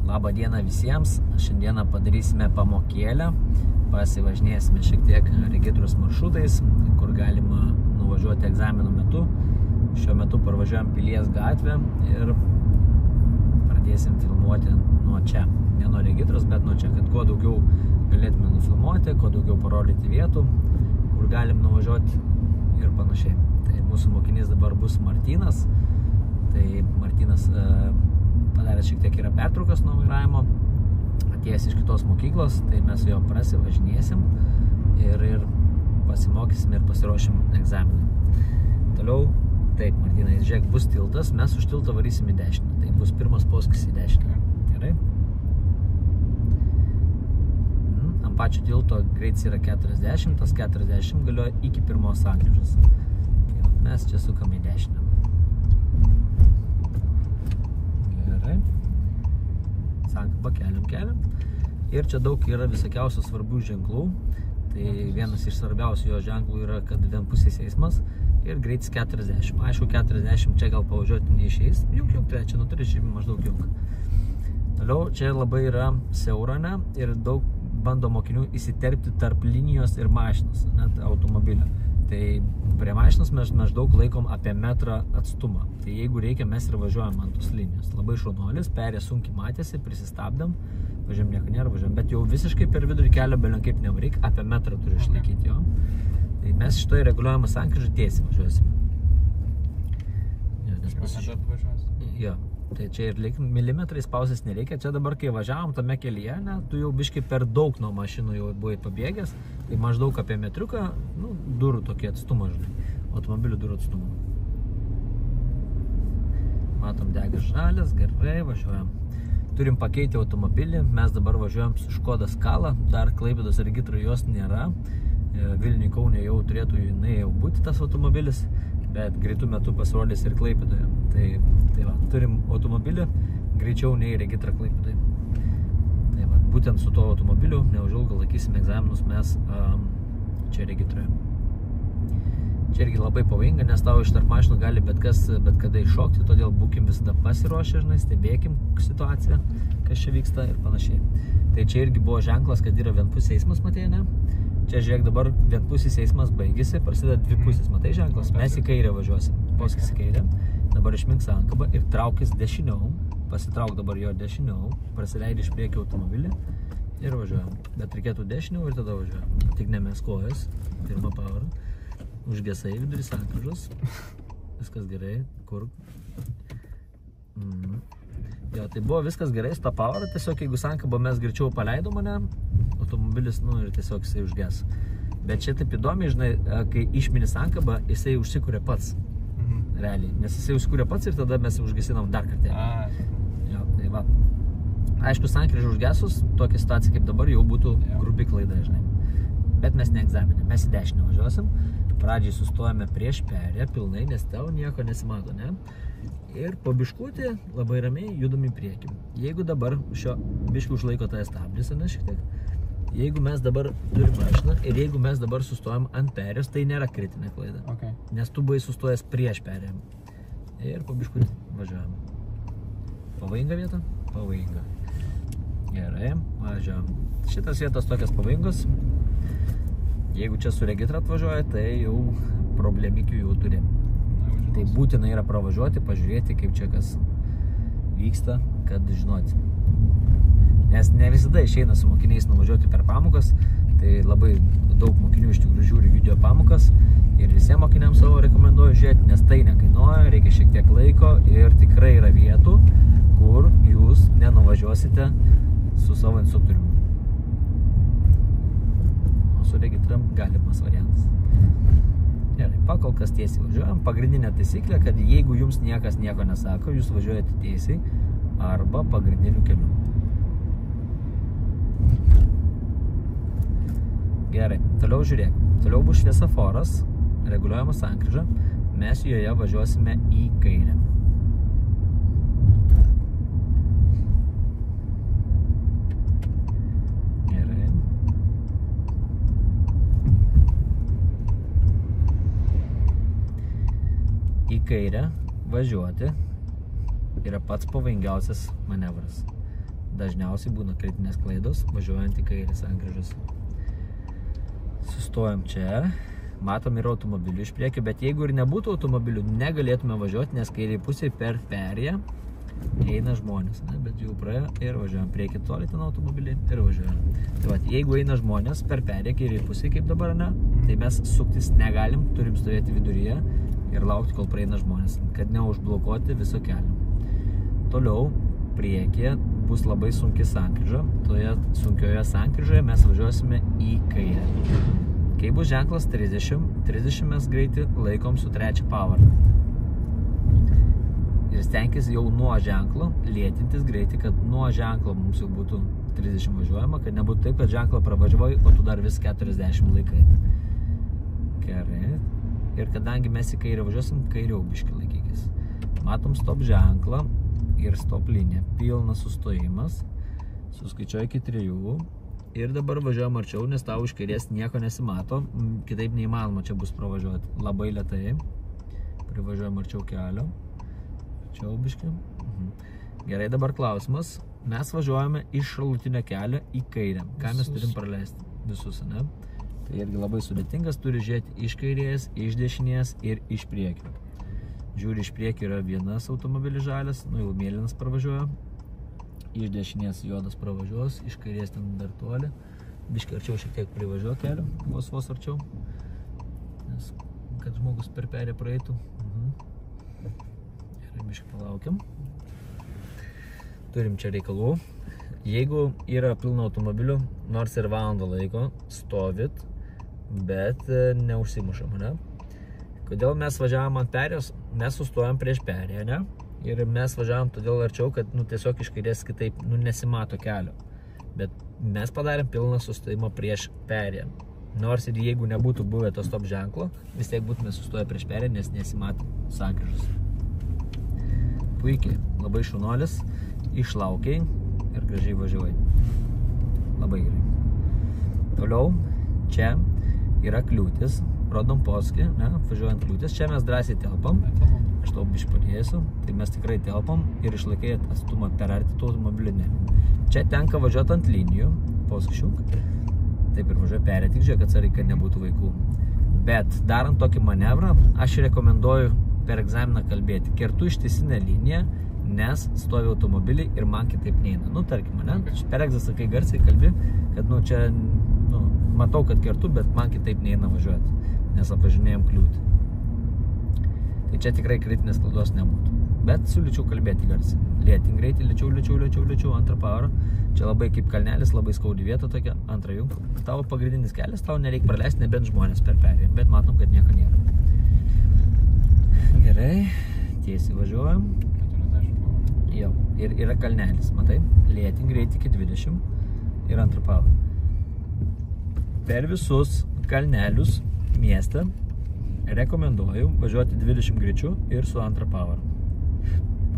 Labą dieną visiems. Šiandieną padarysime pamokėlę. Pasivažinėsime šiek tiek regitros maršrutais, kur galima nuvažiuoti egzaminų metu. Šiuo metu parvažiuojam Pilies gatvę ir pradėsim filmuoti nuo čia. Ne nuo regitros, bet nuo čia, kad kuo daugiau galėtume nufilmuoti, kuo daugiau parodyti vietų, kur galim nuvažiuoti ir panašiai. Tai mūsų mokinys dabar bus Martynas. Tai Martynas padaręs šiek tiek yra pertraukas nuo vairavimo, atėjęs iš kitos mokyklos, tai mes su jo prasivažinėsim ir pasimokysim ir pasiruošim egzaminui. Toliau, taip, Martynai, žiūrėk, bus tiltas, mes už tiltą varysim į dešinę, tai bus pirmas posūkis į dešinę. Gerai? Ant pačio tilto greitis yra 40, tas 40 galioja iki pirmos sankryžos. Mes čia sukam į dešinę. Gerai. Sankabą keliam. Ir čia daug yra visokiausių svarbių ženklų. Tai vienas iš svarbiausių jo ženklų yra, kad vienpusis eismas ir greitis 40. Aišku, 40 čia gal pavažiuoti neišeis. Juk, trečią, nu 30 maždaug juk. Toliau čia labai yra siaurane ir daug bando mokinių įsiterpti tarp linijos ir mašinos, net automobilio. Tai prie mašinos mes maždaug laikom apie metrą atstumą. Tai jeigu reikia, mes ir važiuojam ant tos linijos. Labai šaunuolis, perė sunkiai matėsi, prisistabdėm, važiuojam nieko nėra, važiuojam, bet jau visiškai per vidurį kelio belen kaip nevaryk, apie metrą turi išlaikyti jo. Tai mes šitoje reguliuojamą sankryžą tiesiai važiuosim. Jo, tai čia ir milimetrai spausės nereikia. Čia dabar, kai važiavom tame kelyje, ne, tu jau biškai per daug nuo mašinų jau buvai pabėgęs, tai maždaug apie metriuką, nu, durų tokį atstumą, žinai, automobilių durų atstumą. Matom, dega žalias, gerai, važiuojam. Turim pakeitę automobilį, mes dabar važiuojam su Škoda Scala, dar Klaipėdos Regitra jos nėra. Vilniui Kaune jau turėtų jinai jau būti tas automobilis, bet greitų metų pasirodys ir Klaipėdoje. Tai va, turim automobilį greičiau nei Regitra Klaipėdoje. Tai va, būtent su tuo automobiliu neužilgo laikysim egzaminus mes čia Regitroje. Čia irgi labai pavojinga, nes tau iš tarp mašinų gali bet kada iššokti, todėl būkim visada pasiruošę, žinai, stebėkim situaciją, kas čia vyksta ir panašiai. Tai čia irgi buvo ženklas, kad yra vienpusis eismas, matėjai, ne? Čia žiūrėk, dabar vienpusis eismas baigėsi, prasideda dvipusis, matai ženklas? Mes į kairę važiuosim, posūkis į kairę, dabar išmink sankabą ir traukis dešiniau, pasitrauk dabar jo dešiniau, prasileidi iš priekio automobilį ir važiuojam. Bet reikėtų dešiniau ir tada važiuojam. Tik nemes kojas, pirmą pavarą. Užgesai vidurį sankryžos. Viskas gerai. Kur? Jo, tai buvo viskas gerai su tą pavarą. Tiesiog, jeigu sankabą mes greičiau paleidom mane, automobilis, nu, ir tiesiog jisai užges. Bet čia taip įdomiai, žinai, kai išmini sankabą, jisai užsikūrė pats. Realiai. Nes jisai užsikūrė pats ir tada mes užgesinam dar kartelį. Jo, tai va. Aišku, sankryžą užgesus, tokia situacija kaip dabar jau būtų grubi klaida, žinai. Bet mes ne egzaminė. Mes į dešinę važiuosim. Pradžiai sustojame prieš perėją pilnai, nes tau nieko nesimato, ne? Ir po biškutį labai ramiai judam į priekį. Jeigu dabar šio biškį užlaiko tą stabdis, ne, šiek tiek. Jeigu mes dabar turim mašiną ir jeigu mes dabar sustojam ant perėjos, tai nėra kritinė klaida. Okay. Nes tu buvai sustojęs prieš perėją. Ir po biškutį važiuojam. Pavojinga vieta? Pavojinga. Gerai, važiuojam. Šitas vietas tokias pavojingos. Jeigu čia su Regitra atvažiuoja, tai jau problemikių jau turi. Tai būtina yra pravažiuoti, pažiūrėti, kaip čia kas vyksta, kad žinoti. Nes ne visada išeina su mokiniais nuvažiuoti per pamokas, tai labai daug mokinių iš tikrųjų žiūri video pamokas ir visiems mokiniams savo rekomenduoju žiūrėti, nes tai nekainuoja, reikia šiek tiek laiko ir tikrai yra vietų, kur jūs nenuvažiuosite su savo instruktoriumi. Su Regitra galimas variantas. Gerai, pakol kas tiesiai važiuojam. Pagrindinė taisyklė, kad jeigu jums niekas nieko nesako, jūs važiuojate tiesiai arba pagrindiniu keliu. Gerai, toliau žiūrėk. Toliau bus šviesoforas, reguliuojama sankryža. Mes joje važiuosime į kairę. Į kairę važiuoti yra pats pavojingiausias manevras. dažniausiai būna kritinės klaidos, važiuojant į kairę sankryžas. Sustojam čia, matom ir automobilių iš priekio, bet jeigu ir nebūtų automobilių, negalėtume važiuoti, nes kairiai pusėje per perėją eina žmonės, ne? Bet jau praėjo ir važiuojam prieki toli ten automobilį ir važiuojam. Tai va, jeigu eina žmonės per perėją kairiai pusėje, kaip dabar, ne, tai mes suktis negalim, turim stovėti viduryje ir laukti, kol praeina žmonės, kad neužblokuoti viso kelio. Toliau priekyje bus labai sunki sankryža, toje sunkioje sankryžoje mes važiuosime į kairę. Kai bus ženklas 30 mes greitį laikom su trečia pavara. Ir stenkis jau nuo ženklo lėtintis greitį, kad nuo ženklo mums jau būtų 30 važiuojama, kad nebūtų taip, kad ženklą pravažiavai, o tu dar vis 40 laikai. Gerai. Ir kadangi mes į kairę važiuosim, kairiau biškį laikykis. Matom stop ženklą ir stop liniją. Pilnas sustojimas. Suskaičiuoju iki 3. Ir dabar važiuojam arčiau, nes tau iš kairės nieko nesimato. Kitaip neįmanoma čia bus pravažiuoti. Labai lėtai. Privažiuojam arčiau kelio. Arčiau biškį. Gerai, dabar klausimas. Mes važiuojame iš šalutinio kelio į kairę. Ką mes turim praleisti? Visus, ne? Tai irgi labai sudėtingas, turi žiūrėti iš kairės, iš dešinės ir iš priekio. Žiūri, iš priekio yra vienas automobilis žalias, nu jau mėlynas pravažiuoja. Iš dešinės juodas pravažiuos, iš kairės ten dar toli. Biškai arčiau šiek tiek privažiuoja kelio, vos arčiau. Nes, kad žmogus per perėją praeitų. Ir biškai palaukiam. Turim čia reikalų. Jeigu yra pilna automobilių, nors ir valandą laiko, stovit, bet neužsimušam, ne? Kodėl mes važiavom ant perėjos? Mes sustojom prieš perėją, ne? Ir mes važiavom todėl arčiau, kad tiesiog iš kairės kitaip nesimato kelio. Bet mes padarėm pilną sustojimą prieš perėją. Nors ir jeigu nebūtų buvę to stop ženklo, vis tiek būtume sustoję prieš perėją, nes nesimato sankryžos. Puikiai, labai šaunuolis, išlaukiai ir gražiai važiuoji. Labai gerai. Toliau, čia yra kliūtis, rodom posūkį, ne, važiuojant kliūtis. Čia mes drąsiai telpam, aš tau biškį padėsiu, tai mes tikrai telpam ir išlaikai atstumą per arti tų automobilių. Čia tenka važiuoti ant linijų, posūkšiuk, taip ir važiuoja perėti, tik žiūrėk atsargiai, kad nebūtų vaikų. Bet darant tokį manevrą, aš rekomenduoju per egzaminą kalbėti, kertu ištisinę liniją, nes stovi automobiliai ir man kitaip neina. Nu, tarkim, ne? Per egzą sakai garsiai kalbi, kad čia, matau, kad kertu, bet man kitaip neina važiuoti, nes apvažinėjom kliūtį. Tai čia tikrai kritinės klaidos nebūtų. Bet siūlyčiau kalbėti garsiai. Lėtink greitį, lėčiau, antrą pavarą. Čia labai kaip kalnelis, labai skaudi vieta tokia, antrą jų. Tavo pagrindinis kelias, tau nereikia praleisti, nebent žmonės per perėją, bet matom, kad nieko nėra. Gerai, tiesiai važiuojam. Jau, ir yra kalnelis, matai? Lėtink greitį iki 20 ir antrą pavarą. Per visus kalnelius mieste rekomenduoju važiuoti 20 greičiu ir su antrą pavarą.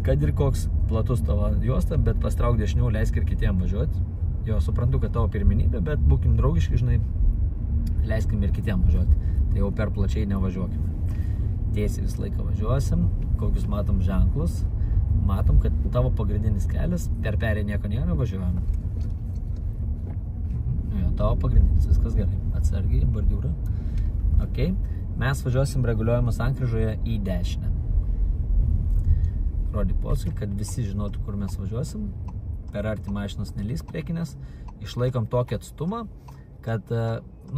Kad ir koks platus tavo juosta, bet pastrauk dešiniau, leisk ir kitiem važiuoti. Jo, suprantu, kad tavo pirmenybė, bet būkim draugiški, žinai, leiskim ir kitiem važiuoti. Tai jau per plačiai nevažiuokime. Tiesiai visą laiką važiuosim, kokius matom ženklus. Matom, kad tavo pagrindinis kelias, per perėją nieko nėra, važiuojam. Jo, tavo pagrindinis, viskas gerai. Atsargiai, bordiūra. Ok. Mes važiuosim reguliuojimo sankryžoje į dešinę. Rodi posūkį, kad visi žinotų, kur mes važiuosim. Per arti mašinos nelys priekinės. Išlaikom tokį atstumą, kad,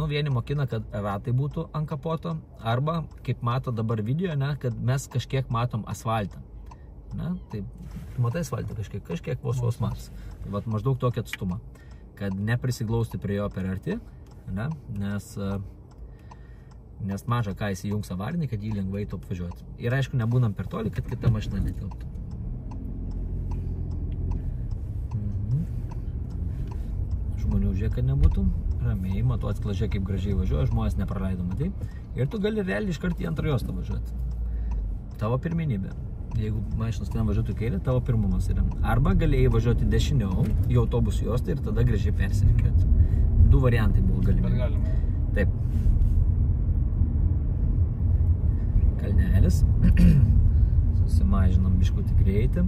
vieni mokina, kad ratai būtų ant kapoto. Arba, kaip mato dabar video, ne, kad mes kažkiek matom asfaltą. Ne, tai matai asfaltą kažkiek vos matos. Tai vat maždaug tokį atstumą, kad neprisiglausti prie jo per arti, ne, nes maža ką įsijungs avarinį, kad jį lengvai tu apvažiuoti. Ir aišku, nebūnam per toli, kad kita mašina netilptų. Žmonių žiūrėk, kad nebūtų. Ramiai, matau atskladžiai, kaip gražiai važiuoja, žmonės nepraleido, matai. Ir tu gali realiai iškart į antrą juostą važiuoti. Tavo pirmenybė. Jeigu mašinos ten važiuotų į kairę, tavo pirmumas yra. Arba galėjai važiuoti dešiniau į autobusų juostą ir tada gražiai persirikiuoti. Du variantai buvo galimi. Taip. Kalnelis. Susimažinam biškutį greitį.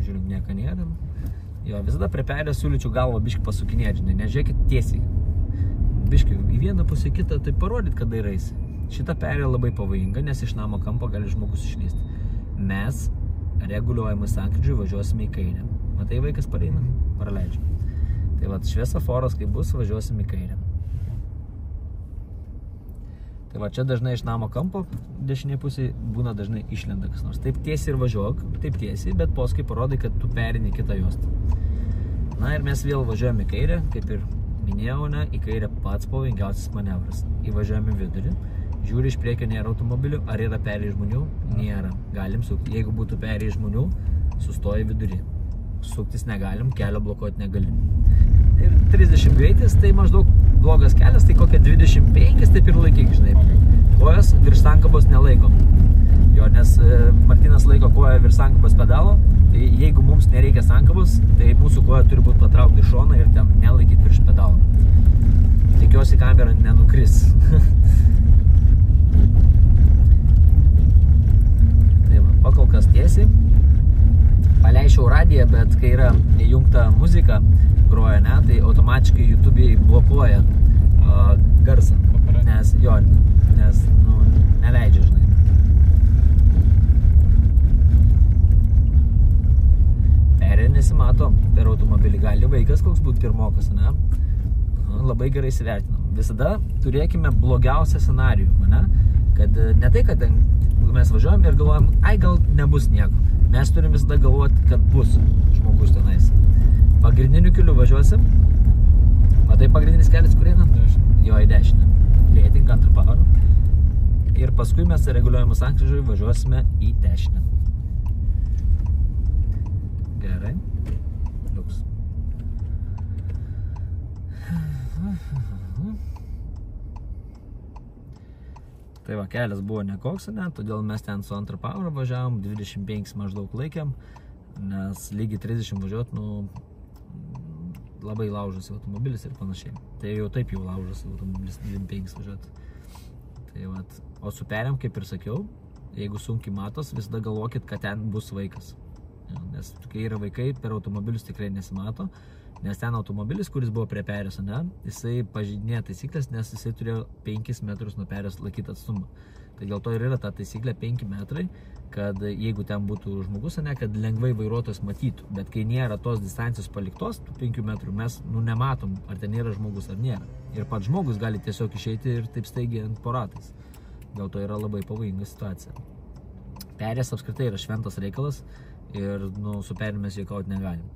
žiūrim, nieko nėra. Jo, visada prie perėjos siūlyčiau galvą biškį pasukinėti, žinai, nežiūrėkit tiesiai. Biškį į vieną pusę kitą, tai parodyt, kada yra eisi. Šita perėja labai pavojinga, nes iš namo kampo gali žmogus išlysti. Mes reguliuojamai sankryžiui važiuosime į kairę. Matai, vaikas pareina? Praleidžiu. Tai va, šviesoforas, kai bus, važiuosime į kairę. Tai va, čia dažnai iš namo kampo dešinėje pusėje būna dažnai išlenda kas nors. Taip tiesiai ir važiuok, taip tiesiai, bet paskui parodai, kad tu perini kitą juostą. Na ir mes vėl važiuojame į kairę, kaip ir minėjau, ne, į kairę pats pavojingiausias manevras. Įvažiuojame į vidurį, žiūri iš priekio nėra automobilių, ar yra perėję žmonių? Nėra. Galim sukti. Jeigu būtų perėję žmonių, sustoja vidurį. Suktis negalim, kelio blokuoti negalim. Ir 30 greitis, tai maždaug blogas kelias, tai kokia 25, taip ir laikyk, žinai. Kojas virš sankabos nelaikom. Jo, nes Martynas laiko koją virš sankabos pedalo, tai jeigu mums nereikia sankabos, tai mūsų koja turi būti patraukta į šoną ir ten nelaikyti virš pedalo. Tikiuosi kamera nenukris. Tai va, pakol kas tiesiai. Paleisčiau radiją, bet kai yra įjungta muzika groja, ne, tai automatiškai YouTube'ai blokuoja garsą, nes nu, neleidžia, žinai. Perė nesimato per automobilį, gali vaikas koks būti pirmokas, ne? Labai gerai įsivertinam. Visada turėkime blogiausią scenarijų, ne? Kad ne tai, kad mes važiuojam ir galvojam, ai gal nebus nieko. Mes turim visada galvoti, kad bus žmogus tenais. Pagrindiniu keliu važiuosim. Matai pagrindinis kelias, kur eina? Jo, į dešinę. Lėtink antrą pavarą. Ir paskui mes reguliuojamus sankryžiui važiuosime į dešinę. Gerai. Liuks. Tai va, kelias buvo nekoks, ne, todėl mes ten su antrą pavarą važiavom, 25 maždaug laikėm, nes lygiai 30 važiuot, nu, labai laužasi automobilis ir panašiai. Tai jau taip jau laužasi automobilis 25 važiuot. Tai va, o su perėm, kaip ir sakiau, jeigu sunkiai matos, visada galvokit, kad ten bus vaikas. Ja, nes kai yra vaikai, per automobilius tikrai nesimato. Nes ten automobilis, kuris buvo prie perės, ne, jisai pažeidinėja taisyklės, nes jisai turėjo 5 metrus nuo perės laikyti atstumą. Tai dėl to ir yra ta taisyklė 5 metrai, kad jeigu ten būtų žmogus, ne, kad lengvai vairuotojas matytų. Bet kai nėra tos distancijos paliktos, 5 metrų, mes nematom, ar ten yra žmogus ar nėra. Ir pats žmogus gali tiesiog išeiti ir taip staigiai ant po ratais. Dėl to yra labai pavojinga situacija. Perės apskritai yra šventas reikalas ir su perėm mes juokauti negalim.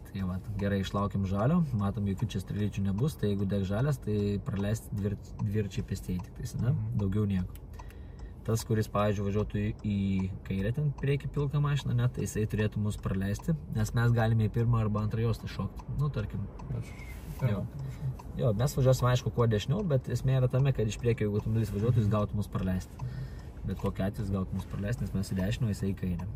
Tai va, gerai išlaukiam žalio, matom, jokių čia strėlyčių nebus, tai jeigu deg žalias, tai praleisti dviračiai pėstieji tik tais, ne? Daugiau nieko. Tas, kuris, pavyzdžiui, važiuotų į kairę ten priekį pilką mašiną, ne, tai jisai turėtų mus praleisti, nes mes galime į pirmą arba antrą juostą šokti. Nu, tarkim. Jo, mes važiuosim, aišku, kuo dešiniau, bet esmė yra tame, kad iš priekio, jeigu automobilis važiuotų, jis gautų mus praleisti. Bet kokiu atveju jis gautų mus praleisti, nes mes į dešinę, jisai į kairę.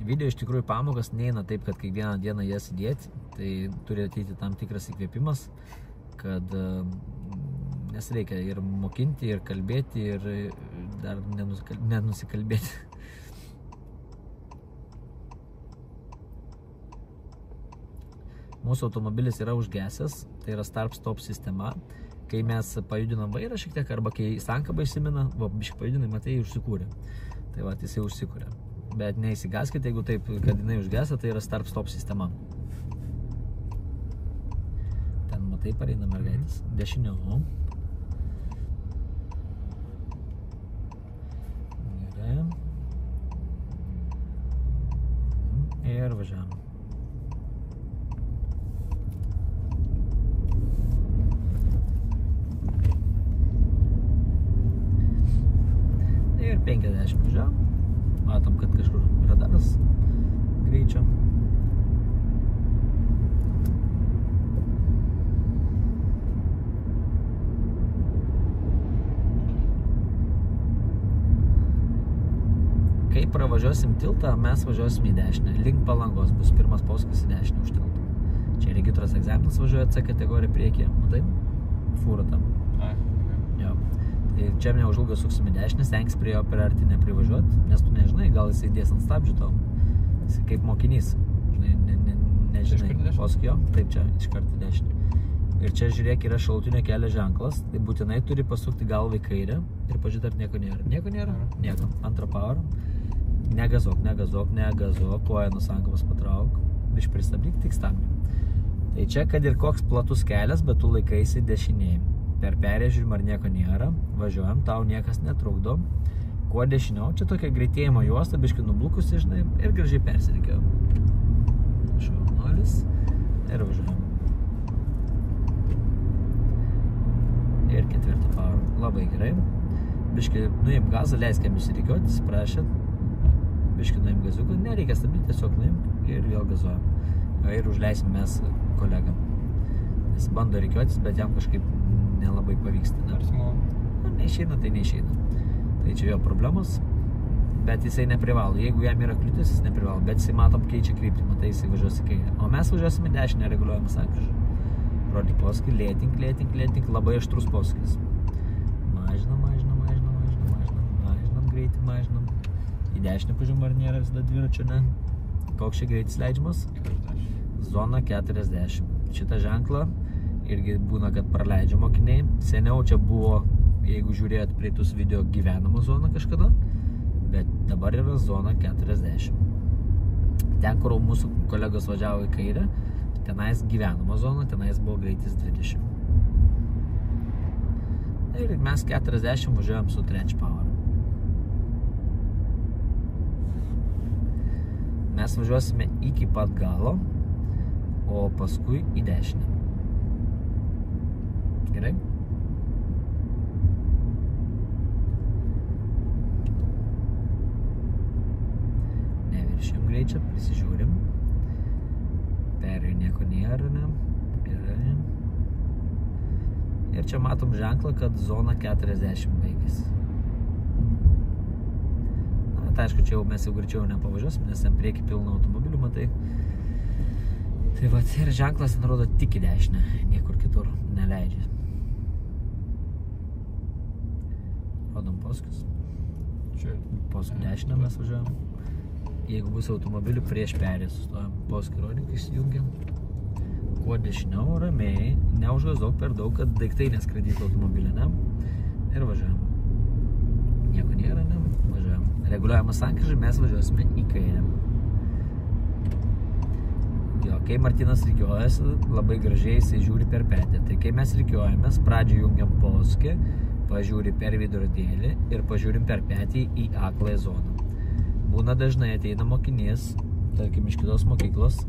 Video iš tikrųjų pamokas neina taip, kad kiekvieną dieną jas įdėti, tai turi ateiti tam tikras įkvėpimas, kad nes reikia ir mokinti, ir kalbėti, ir dar nenusikalbėti. Mūsų automobilis yra užgesęs, tai yra start-stop sistema. Kai mes pajudinam vairą šiek tiek, arba kai sankaba išsimina, biškai pajudinai, matai, užsikūrė. Tai va, jisai užsikūrė. Bet neįsigaskite, jeigu taip, kad jinai užgesa, tai yra start-stop sistema. Ten, matai, pareina mergaitės. Dešiniau. Gerai. Ir važiavam. Ir 50 važiavam. Matom, kad kažkur radaras greičio. Kai pravažiuosim tiltą, mes važiuosim į dešinę. Link Palangos bus pirmas posūkis į dešinę už tiltą. Čia regitros egzaminas važiuoja C kategorija priekyje. Matai? Fūra tam. Jo. Tai čia neužilgo suksime dešinę, stenkis prie jo per arti neprivažiuoti, nes tu nežinai, gal jisai dės ant stabdžių tau. Jisai kaip mokinys, žinai, nežinai, paskui jo, taip čia iškart į dešinę. Ir čia žiūrėk, yra šalutinio kelio ženklas, tai būtinai turi pasukti galvą į kairę ir pažiūrėti, ar nieko nėra. Nieko nėra? Nieko. Antrą pavarą. Negazok, koją nuo sankabos patrauk, biš pristabdyk, tik stabdyk. Tai čia, kad ir koks platus kelias, bet tu laikaisi dešinėj. Per perėžiūrim, ar nieko nėra, važiuojam, tau niekas netrukdo. Kuo dešiniau, čia tokia greitėjimo juosta, biški nublukusi, žinai, ir gražiai persirikiau. Šaunuolis ir važiuojam. Ir ketvirtą pavarą. Labai gerai. Biški nuim gazą, leiskėm išsirikiuoti, prašėt. Biški nuim gaziuką, nereikia stabdyti, tiesiog nuim ir vėl gazuojam. Ir užleisim mes kolegam. Jis bando rikiuotis, bet jam kažkaip nelabai pavyksta. Neišeina, tai neišeina. Tai čia jo problemos, bet jisai neprivalo. Jeigu jam yra kliūtis, jis neprivalo, bet jisai matom keičia kryptį, matai, jisai važiuos į kairę. O mes važiuosime dešinę reguliuojamą sankryžą. Rodyk posūkį, lėtink, labai aštrus posūkis. Mažinam greitį, mažinam. Į dešinę pažiūrėjom, ar nėra visada dviračio, ne? Koks čia greitis leidžiamas? Zona 40. Šitą ženklą irgi būna, kad praleidžia mokiniai. Seniau čia buvo, jeigu žiūrėjot praeitus video, gyvenama zona kažkada, bet dabar yra zona 40. Ten, kur mūsų kolegos važiavo į kairę, tenais gyvenama zona, tenais buvo greitis 20. Ir mes 40 važiuojam su trečią pavarą. Mes važiuosime iki pat galo, o paskui į dešinę. Gerai? Neviršim greičio, prisižiūrim. Perėjai nieko nėra, ne? Gerai. Ir čia matom ženklą, kad zona 40 baigėsi. Na, tai aišku, čia jau mes jau greičiau nepavažiuosim, nes ten prieki pilna automobilių, matai. Tai va, ir ženklas ten rodo tik į dešinę, niekur kitur neleidžia. Rodom posūkius. Posūkių dešinę mes važiuojam. Jeigu bus automobilių, prieš perėją sustojam, posūkį rodyk, išsijungiam. Kuo dešiniau, ramiai, neužgazok per daug, kad daiktai neskraidytų automobilį, ne? Ir važiuojam. Nieko nėra, ne? Važiuojam. Reguliuojama sankryža, mes važiuosime į kairę. Jo, kai Martynas rikiuojasi, labai gražiai jisai žiūri per petį. Tai kai mes rikiuojamės, pradžioj jungiam posūkį, pažiūri per vidurodėlį ir pažiūrim per petį į akląją zoną. Būna dažnai ateina mokinys, tarkim, iš kitos mokyklos,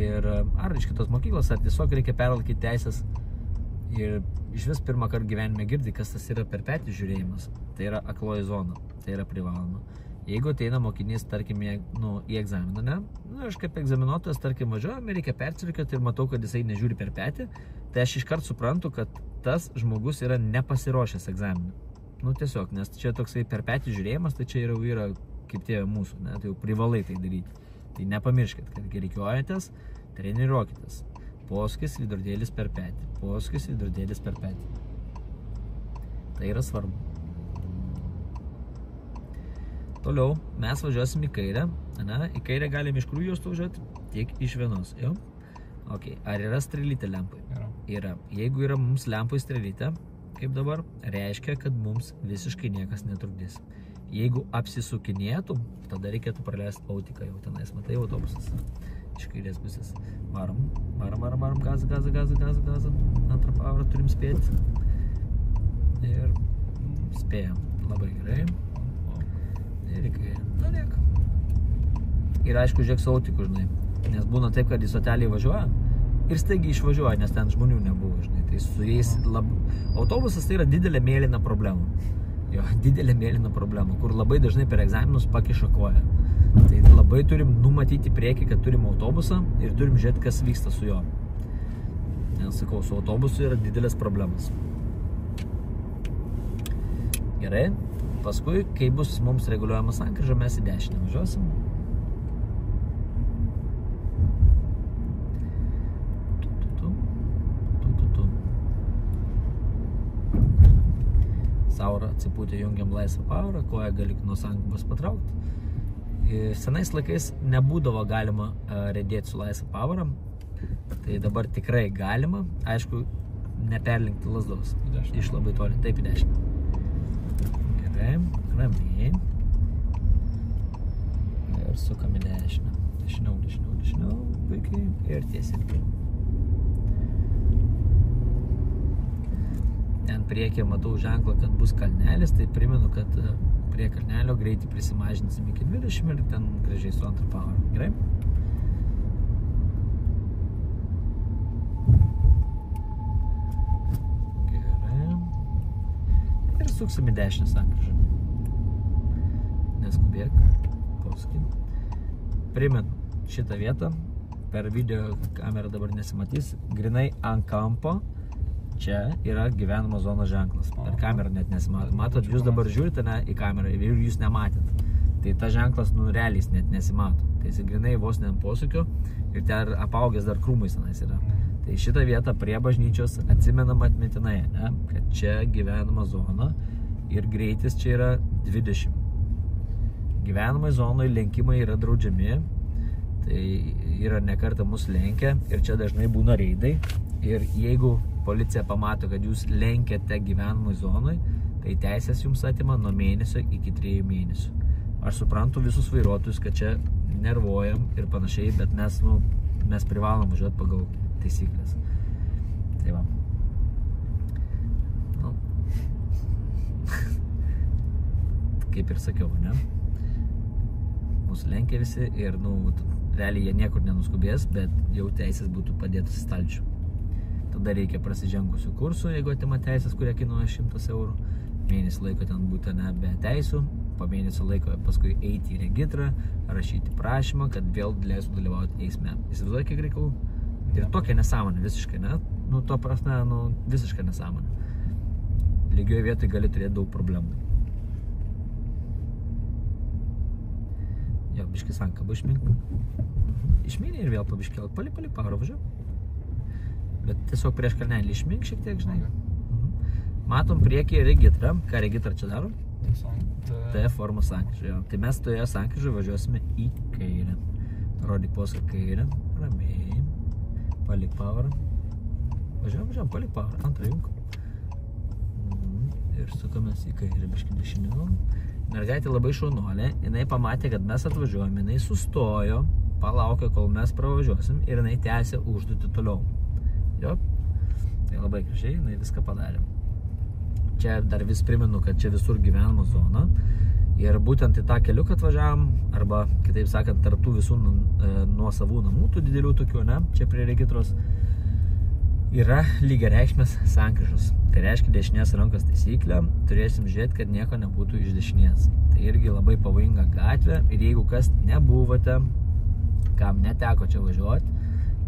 ar iš kitos mokyklos, ar tiesiog reikia pervalkyti teisės ir iš vis pirmą kartą gyvenime girdi, kas tas yra per petį žiūrėjimas. Tai yra akloji zona, tai yra privaloma. Jeigu ateina mokinys, tarkim, į egzaminą, ne? Aš kaip egzaminuotojas, tarkim, važiuojam ir reikia persirikiuoti ir matau, kad jisai nežiūri per petį, tai aš iškart suprantu, kad tas žmogus yra nepasiruošęs egzaminui. Nu tiesiog, nes čia toksai per petį žiūrėjimas, tai čia yra kaip tie mūsų, ne? Tai jau privalai tai daryti. Tai nepamirškit, kad reikiuojatės, treniruokitės. Posūkis, vidurdėlis per petį. Posūkis, vidurdėlis per petį. Tai yra svarbu. Toliau mes važiuosim į kairę, ne? Į kairę galim iš kurių juostų važiuoti? Tik iš vienos, jau? Ok, ar yra strėlytė lempai? Yra. Jeigu yra mums lempai strėlytė, kaip dabar, reiškia, kad mums visiškai niekas netrukdys. Jeigu apsisukinėtum, tada reikėtų praleisti autiką jau tenais. Matai autobusas iš kairės pusės. Varom, gazą. Antrą pavarą turim spėti. Ir spėjom. Labai gerai. Ir į kairę. Na, liek. Ir aišku, žiūrėk su autiku, žinai. Nes būna taip, kad į stotelį važiuoja ir staigiai išvažiuoja, nes ten žmonių nebuvo, žinai. Tai su jais autobusas tai yra didelė mėlyna problema. Jo, didelė mėlyna problema, kur labai dažnai per egzaminus pakiša koją. Tai labai turim numatyti priekį, kad turim autobusą ir turim žiūrėti, kas vyksta su juo. Nes, sakau, su autobusu yra didelės problemas. Gerai, paskui, kai bus mums reguliuojama sankryža, mes į dešinę važiuosim. taurą atsipūtę jungiam laisvą pavarą, koją gali nuo sankabos patraukti. Senais laikais nebūdavo galima riedėti su laisvą pavarą, tai dabar tikrai galima, aišku, neperlinkti lazdos iš labai toli, taip į dešinę. Gerai, ramiai. Ir sukam į dešinę. Dešiniau, puikiai ir tiesiai. Ten priekyje matau ženklą, kad bus kalnelis, tai primenu, kad prie kalnelio greitį prisimažinsim iki 20 ir ten gražiai su antrą pavarą. Gerai? Gerai. Ir suksim į dešinę sankryžą. Neskubėk. Poskim. Primenu šitą vietą. Per video kamerą dabar nesimatys. Grinai ant kampo. Čia yra gyvenamo zonos ženklas. Per kamerą net nesimato. Matot, jūs dabar žiūrite į kamerą ir jūs nematėt. Tai ta ženklas, realiai net nesimato. Tai jis grinai vos ne ant posūkio ir ten apaugęs dar krūmais tenais yra. Tai šitą vietą prie bažnyčios atsimenam atmintinai, kad čia gyvenama zona ir greitis čia yra 20. Gyvenamai zonai lenkimai yra draudžiami. Tai yra nekartą mus lenkia ir čia dažnai būna reidai. Ir jeigu policija pamato, kad jūs lenkiate gyvenamai zonai, tai teisės jums atima nuo mėnesio iki 3 mėnesių. Aš suprantu visus vairuotojus, kad čia nervuojam ir panašiai, bet mes privalom važiuoti pagal taisyklės. Tai va. Kaip ir sakiau, ne? Mūsų lenkia visi ir, realiai jie niekur nenuskubės, bet jau teisės būtų padėtas į stalčių. Tada reikia prasižengusių kursų, jeigu atima teisės, kurie kainuoja 100 eurų. Mėnesį laiko ten būtų be teisų, po mėnesio laiko paskui eiti į regitrą, rašyti prašymą, kad vėl leisų dalyvauti eisme. Įsivaizduoja, kiek reikalų? Ir tokia nesąmonė visiškai, ne? To prasme, visiškai nesąmonė. Lygioje vietoje gali turėti daug problemų. Jo, biškį sankabą išmink. Išmynė ir vėl pabiškėlk. Pali pavarą važiuoju. Bet tiesiog prieš kalnelį išmink šiek tiek, žinai. Matom priekyje regitrą. Ką regitra čia daro? T formos sankryža. Tai mes toje sankryžoje važiuosime į kairę. Rodyk posūkį kairę. Ramiai. Palik pavarą. Važiuojam, palik pavarą. Antrą jungą. Ir sukamės į kairę biškį dešiniau. Mergaitė labai šaunuolė. Jinai pamatė, kad mes atvažiuojam. Jinai sustojo, palaukė, kol mes pravažiuosim ir jinai tęsė užduotį toliau. Jo, tai labai gražiai, jinai viską padarė. Čia dar vis primenu, kad čia visur gyvenimo zona. Ir būtent į tą keliuką atvažiavam, arba, kitaip sakant, tarp tų visų nuosavų namų, tų didelių tokių, čia prie regitros, yra lygiareikšmės sankryžos. Tai reiškia dešinės rankos taisyklę, turėsim žiūrėti, kad nieko nebūtų iš dešinės. Tai irgi labai pavojinga gatvė ir jeigu kas nebuvote, kam neteko čia važiuoti,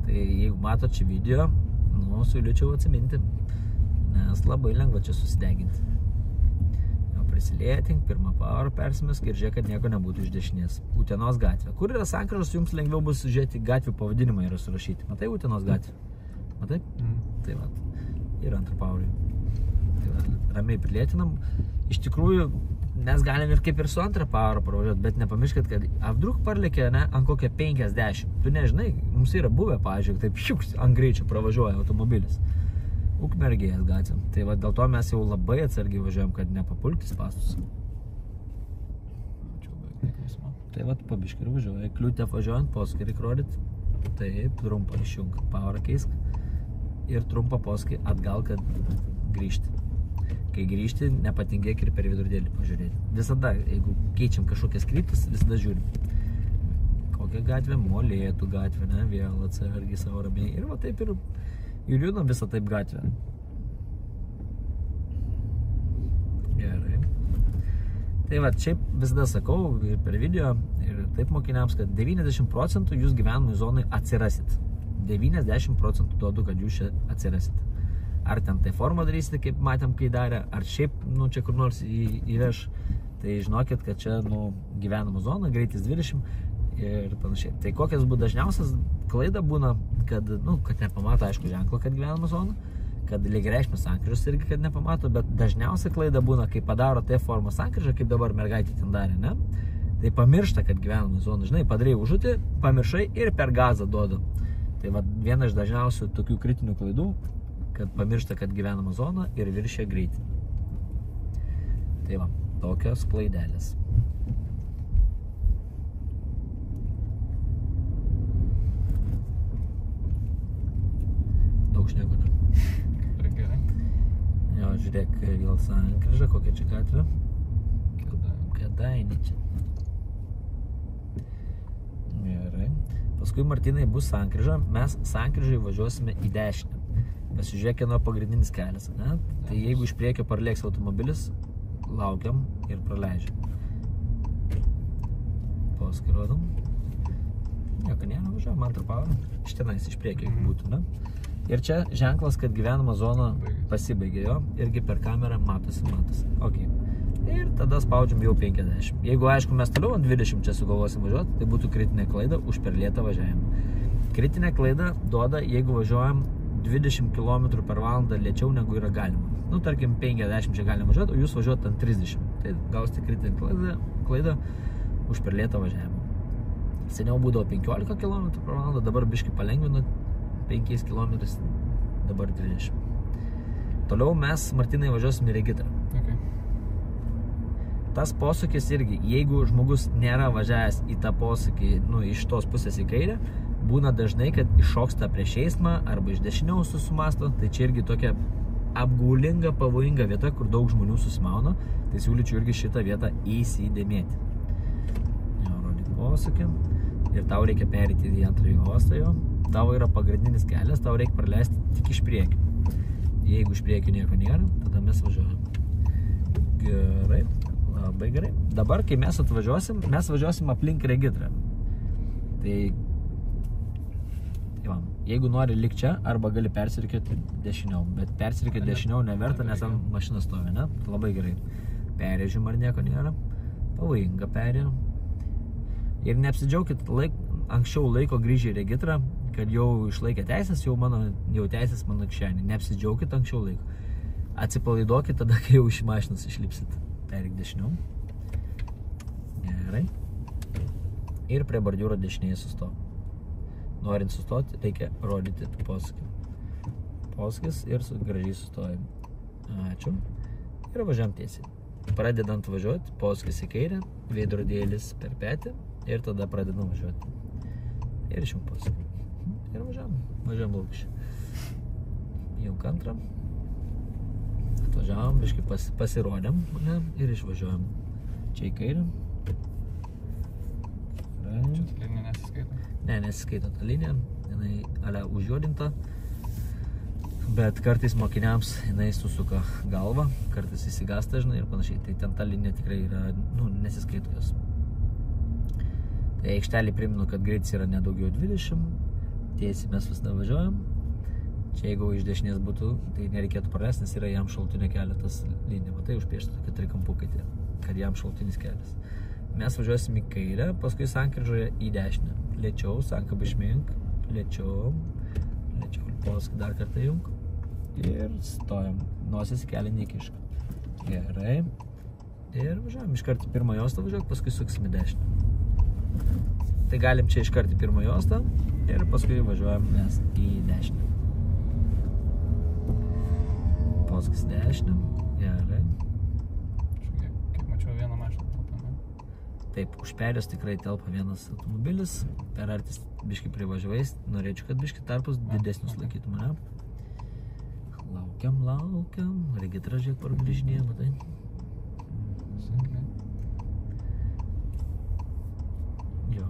tai jeigu matot čia video, siūlyčiau atsiminti, nes labai lengva čia susideginti. Jau prisilėtink, pirmą pavarą persimesk ir žiūrėk, kad nieko nebūtų iš dešinės. Utenos gatvė. Kur yra sankryžos, jums lengviau bus žiūrėti, gatvių pavadinimai yra surašyti. Matai Utenos gatvę? Matai? Tai va. Ir antrą pavarą. Tai va, ramiai prilėtinam. Iš tikrųjų, mes galim ir kaip ir su antrą pavarą pravažiuoti, bet nepamirškit, kad apdruk parlėkė, ant kokią 50. Tu nežinai, mums yra buvę, pavyzdžiui, taip šiuks ant greičio pravažiuoja automobilis. Ukmergės gatvėm. Tai va, dėl to mes jau labai atsargiai važiuojam, kad nepapulti spąstus. Tai va, pabiškį ir važiuoja. Kliūtę važiuojant, posūkį reikia rodyti. Taip, trumpą išjung, pavarą keisk. Ir trumpą posūkį atgal, kad grįžti. Kai grįžti, nepatingėk ir per vidurdėlį pažiūrėti. Visada, jeigu keičiam kažkokias kryptis, visada žiūrim. Kokia gatvė? Molėtų gatvė, ne? Vėl atsargiai savo ramiai. Ir va taip ir judam visą taip gatvę. Gerai. Tai va, šiaip visada sakau ir per video, ir taip mokiniams, kad 90% jūs gyvenamai zonai atsirasit. 90% duodu, kad jūs čia atsirasit. Ar ten tai formą darysite, kaip matėm, kai darė, ar šiaip, čia kur nors įveš, tai žinokit, kad čia, gyvenama zona, greitis 20 ir panašiai. Tai kokias būtų dažniausias klaida būna, kad nepamato, aišku, ženklą, kad gyvenama zona, kad lygiareikšmis sankryžos irgi, kad nepamato, bet dažniausia klaida būna, kai padaro T formos sankryžą, kaip dabar mergaitė ten darė, ne? Tai pamiršta, kad gyvenama zona, žinai, padarėjai užduotį, pamiršai ir per gazą duodu. Tai va, viena iš dažniausių tokių kritinių klaidų, kad pamiršta, kad gyvenama zona ir viršia greitį. Tai va, tokios klaidelės. Daug šneko, ne? Gerai. Jo, žiūrėk, vėl sankryža, kokia čia gatvė? Kėdainiai čia. Gerai. Paskui, Martynai, bus sankryža, mes sankryžai važiuosime į dešinę. Pasižiūrėk, kieno pagrindinis kelias, ne? Tai jeigu iš priekio parlėks automobilis, laukiam ir praleidžiam. Paskui rodom. Nieko nėra, važiuojam antrą pavarą. Iš tenais iš priekio, jeigu būtų, ne? Ir čia ženklas, kad gyvenama zona pasibaigė jo, irgi per kamerą matosi. Ok. Ir tada spaudžiam jau 50. Jeigu, aišku, mes toliau ant 20 čia sugalvosim važiuoti, tai būtų kritinė klaida už per lėtą važiavimą. Kritinė klaida duoda, jeigu važiuojam 20 km per valandą lėčiau negu yra galima. Nu, tarkim, 50 čia galima važiuoti, o jūs važiuoti ant 30. Tai gausite kritinę klaidą už per lėtą važiavimą. Seniau būdavo 15 km per valandą, dabar biškai palengvino 5 km, dabar 30. Toliau mes, Martynai, važiuosim į Regitrą. Okay. Tas posūkis irgi, jeigu žmogus nėra važiavęs į tą posūkį, nu, iš tos pusės į kairę, būna dažnai, kad iššoksta prieš eismą arba iš dešiniau susimasto, tai čia irgi tokia apgaulinga, pavojinga vieta, kur daug žmonių susimauna, tai siūlyčiau irgi šitą vietą įsidėmėti. Jo, rodyk posūkį ir tau reikia perėti į antrąjį juostą jo. Tavo yra pagrindinis kelias, tau reikia praleisti tik iš priekio. Jeigu iš priekio nieko nėra, tada mes važiuojam. Gerai, labai gerai. Dabar, kai mes atvažiuosim, mes važiuosim aplink Regitrą. Tai jeigu nori lik čia, arba gali persirikioti dešiniau, bet persirikioti dešiniau neverta, nes ant mašinas stovi, ne? Labai gerai. Perėžium ar nieko nėra. Pavojinga perė. Ir neapsidžiaukit anksčiau laiko grįžę į Regitrą, kad jau išlaikė teisės, jau teisės mano kišenį. Neapsidžiaukit anksčiau laiko. Atsipalaiduokit tada, kai jau iš mašinos išlipsit. Perik dešiniau. Gerai. Ir prie bordiūro dešinėje sustok. Norint sustoti, reikia rodyti posūkį. Posūkis ir gražiai sustojam. Ačiū. Ir važiuojam tiesiai. Pradedant važiuoti, posūkis į kairę, veidrodėlis per petį ir tada pradedam važiuoti. Ir išjung posūkį. Ir važiuojam laukščiai. Įjung antrą. Atvažiavom, biškai pasirodėm, ne? Ir išvažiuojam. Čia į kairę. Čia ta linija nesiskaito? Ne, nesiskaito ta linija. Jinai ale užjuodinta. Bet kartais mokiniams jinai susuka galvą, kartais įsigasta, žinai, ir panašiai. Tai ten ta linija tikrai yra, nu, nesiskaito jos. Tai aikštelį priminu, kad greitis yra nedaugiau 20. Tiesiai mes vis važiuojam. Čia jeigu iš dešinės būtų, tai nereikėtų praleisti, nes yra jam šaltinio kelio tas linija. Matai, užpiešta tokia trikampukai, kad jam šaltinis kelias. Mes važiuosim į kairę, paskui sankryžoje į dešinę. Lėčiau, sankabą išmink, lėčiau, paskui dar kartą jung. Ir stojam. Nosis į kelią nekišk. Gerai. Ir važiuojam. Iškart į pirmą juostą važiuok, paskui suksim į dešinę. Tai galim čia iškart į pirmą juostą ir paskui važiuojam mes į dešinę. Posūkis dešinę. Gerai. Kaip mačiau, vieną mašiną telpa, ne? Taip, už perės tikrai telpa vienas automobilis. Per artis biškai privažiavais. Norėčiau, kad biškai tarpus didesnius laikytų mane. Laukiam. Regitra, žiūrėk, pargrįžinėja, matai. Jo,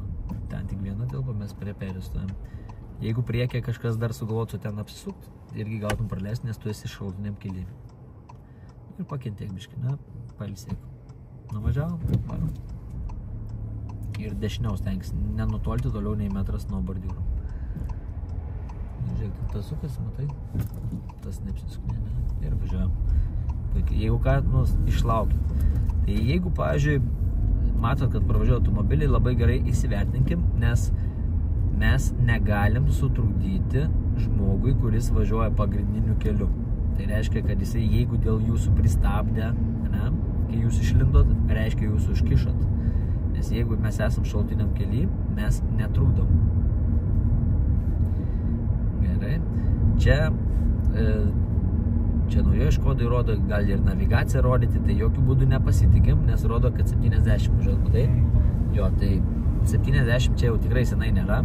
ten tik viena telpa, mes prie perės stojam. Jeigu priekyje kažkas dar sugalvotų ten apsisukti, irgi gautum praleisti, nes tu esi šaltiniam kely. Ir pakentėk biškai, ne? Pailsėk. Nuvažiavom, varom. Ir dešiniau stengis nenutolti toliau nei metras nuo bordiūro. Žiūrėk, tas sukas, matai? Tas neapsisuknė, ne? Ir važiuojam. Jeigu ką, nu, išlaukit. Tai jeigu, pavyzdžiui, matot, kad pravažiuoja automobiliai, labai gerai įsivertinkim, nes mes negalim sutrukdyti žmogui, kuris važiuoja pagrindiniu keliu. Tai reiškia, kad jisai, jeigu dėl jūsų pristabdė, ne, kai jūs išlindot, reiškia jūs užkišot. Nes jeigu mes esam šalutiniam kely, mes netrukdom. Gerai. Čia naujoji Škodai rodo, gal ir navigaciją rodyti, tai jokių būdų nepasitikim, nes rodo, kad 70 važiuot, matai? Jo, tai 70 čia jau tikrai senai nėra,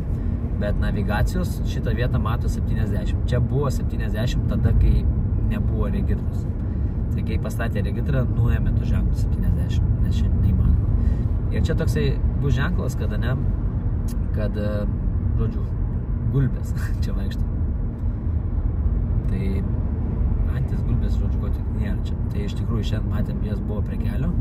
bet navigacijos šitą vietą mato 70. Čia buvo 70 tada, kai nebuvo regitros. Tai kai pastatė regitrą, nuėmė tų ženklų 70, nes šiandien neįmanoma. Ir čia toksai bus ženklas, kada ne, kad, žodžiu, gulbės čia vaikšto. Tai antis gulbės, žodžiu, ko tik nėra čia. Tai iš tikrųjų šiandien matėm, jas buvo prie kelio,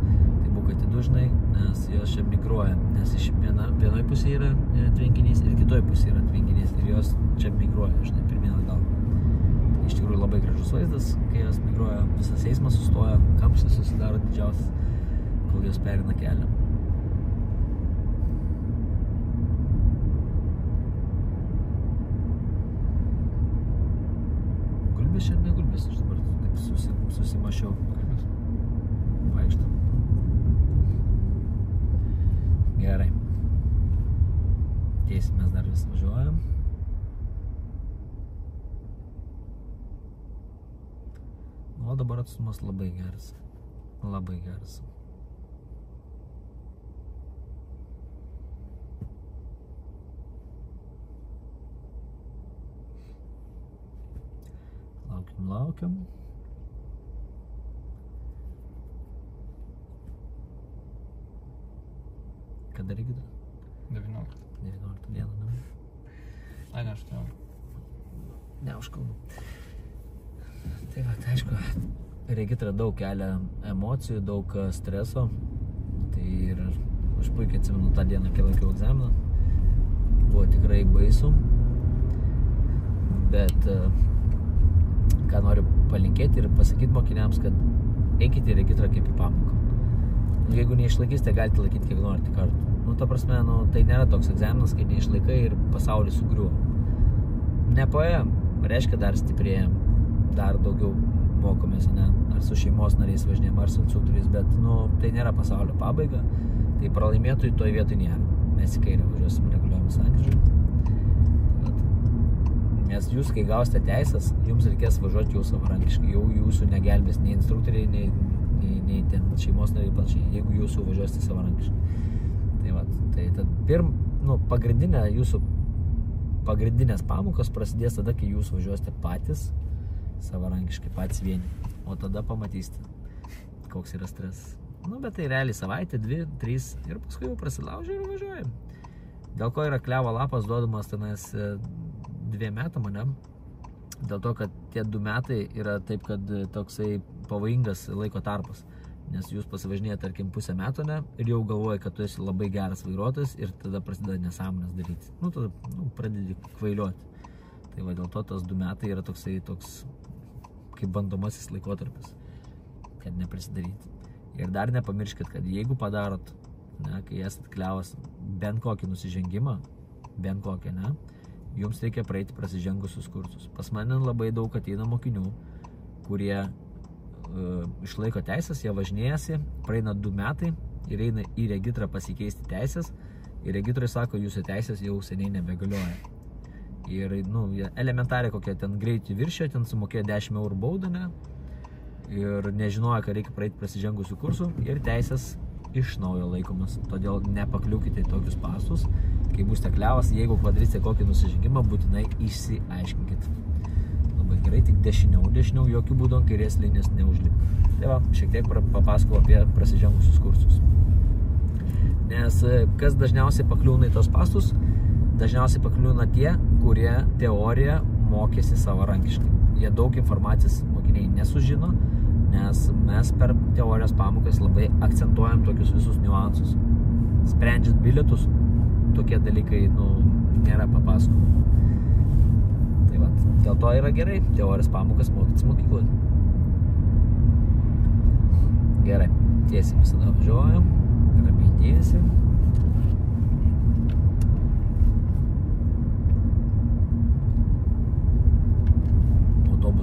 tai buvo atidų, žinai, nes jos čia migruoja, nes iš vienoj pusėje yra tvenkinys ir kitoj pusėje yra tvenkinys ir jos čia migruoja, žinai, pirmyn atgal. Tai iš tikrųjų labai gražus vaizdas, kai jos migruoja, visas eismas sustoja, kamštis susidaro didžiausias, kol jos perina kelią. Gulbės šiandien negulbės, aš dabar taip susimašiau. Vaikštam. Gerai. Tiesiai mes dar vis važiuojam. O dabar atstumas labai geras. Labai geras. Laukiam. Kada regitra? 19. 19 dieną, ne? Ai, ne, 18. Ne, už kalnų. Tai va, tai aišku, regitra daug kelia emocijų, daug streso. Tai ir aš puikiai atsimenu tą dieną, kai laikiau egzaminą. Buvo tikrai baisu. Bet ką noriu palinkėti ir pasakyti mokiniams, kad eikite į regitrą kaip į pamoką. Jeigu neišlaikysite, galite laikyti kiek norite kartų. Ta prasme, tai nėra toks egzaminas, kai neišlaikai ir pasaulis sugriuvo. Nepaėjom, reiškia dar stiprėjom, dar daugiau mokomės, ne? Ar su šeimos nariais važinėjom, ar su instruktoriais, bet tai nėra pasaulio pabaiga, tai pralaimėtojų toj vietoj nėra. Mes į kairę važiuosim reguliuojami sankryžą. Nes jūs, kai gausite teisės, jums reikės važiuoti jau savarankiškai, jau jūsų negelbės nei instruktoriai, nei ten šeimos nariai panašiai, jeigu jūs jau važiuosite savarankiškai. Tai va, tai jūsų pagrindinės pamokos prasidės tada, kai jūs važiuosite patys savarankiškai, patys vieni, o tada pamatysite, koks yra stresas. Bet tai realiai savaitė, 2, 3 ir paskui jau prasilaužia ir važiuojam. Dėl ko yra klevo lapas duodamas tenais 2 metam, ne? Dėl to, kad tie 2 metai yra taip, kad toksai pavojingas laiko tarpas. Nes jūs pasivažinėjate, tarkim, pusę metų, ne? Ir jau galvoja, kad tu esi labai geras vairuotojas ir tada prasideda nesąmonės daryti. Tada pradedi kvailiuoti. Tai va, dėl to tas 2 metai yra toks kaip bandomasis laikotarpis, kad neprisidaryti. Ir dar nepamirškit, kad jeigu padarot, ne, kai esat klevas bent kokį nusižengimą, bent kokį, ne, jums reikia praeiti prasižengusius kursus. Pas mane labai daug ateina mokinių, kurie išlaiko teisės, jie važinėjasi, praeina 2 metai ir eina į regitrą pasikeisti teisės ir regitrai sako, jūsų teisės jau seniai nebegalioja. Ir elementariai kokie ten greitį viršė, ten sumokėjo 10 eurų baudą, ne, ir nežinojo, kad reikia praeiti prasižengusių kursų ir teisės iš naujo laikomas. Todėl nepakliūkite į tokius pastus, kai būsite klevas, jeigu padarysite kokį nusižengimą, būtinai išsiaiškinkit. Labai gerai, tik dešiniau, jokių būdų ant kairės linijos neužlipti. Tai va, šiek tiek papasakau apie prasižengusius kursus. Nes kas dažniausiai pakliūna į tos pastus, dažniausiai pakliūna tie, kurie teoriją mokėsi savarankiškai. Jie daug informacijos mokiniai nesužino, nes mes per teorijos pamokas labai akcentuojam tokius visus niuansus. Sprendžiant bilietus, tokie dalykai, nėra papasakojami. Tai va, dėl to yra gerai teorijos pamokas mokytis mokykloje. Gerai, tiesiai visada važiuojam, ramiai tiesiai.